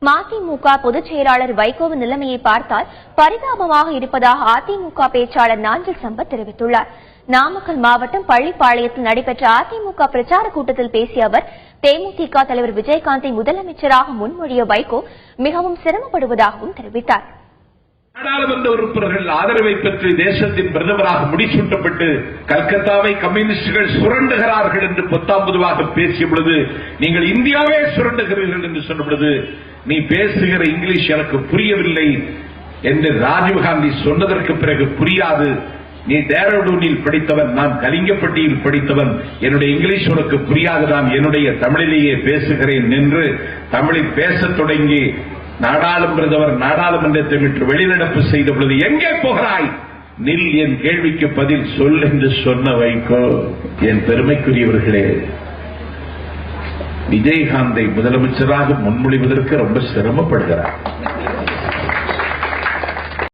மதிமுக பொதுச் செயலாளர் வைகோவின் நிலைமையை பார்த்தால் பரிதாபமாக இருப்பதாக அதிமுக பேச்சாளர் நாஞ்சில் சம்பத் தெரிவித்துள்ளார். நாமக்கல் மாவட்டம் பள்ளிப்பாளையத்தில் நடைபெற்ற அதிமுக பிரச்சார கூட்டத்தில் பேசிய அவர், தேமுதிக தலைவர் விஜயகாந்தை முதலமைச்சராக முன்மொழிய வைகோ மிகவும் சிரமப்படுவதாகவும் தெரிவித்தார். நாடாளுமன்ற உறுப்பினர்கள் ஆதரவை பெற்று தேசத்தின் பிரதமராக முடிசூட்டப்பட்டு கல்கத்தாவை கம்யூனிஸ்டுகள் சுரண்டுகிறார்கள் என்று பொத்தாம் பொதுவாக பேசிய பொழுது, நீங்கள் இந்தியாவே சுரண்டுகிறீர்கள் என்று சொன்ன பொழுது, நீ பேசுகிற இங்கிலீஷ் எனக்கு புரியவில்லை என்று ராஜீவ்காந்தி சொன்னதற்கு பிறகு புரியாது, நீ டேராடூனில் படித்தவன், நான் கலிங்கப்பட்டியில் படித்தவன், என்னுடைய இங்கிலீஷ் உனக்கு புரியாதுதான், என்னுடைய தமிழிலேயே பேசுகிறேன் என்று தமிழில் பேசத் தொடங்கி நாடாளுமன்றத்தை விட்டு வெளிநடப்பு செய்த பொழுது, எங்கே போகிறாய், நில், என் கேள்விக்கு பதில் சொல் என்று சொன்ன வைகோ. என் பெருமைக்குரியவர்களே, விஜயகாந்தை முதலமைச்சராக முன்மொழிவதற்கு ரொம்ப சிரமப்படுகிறார்.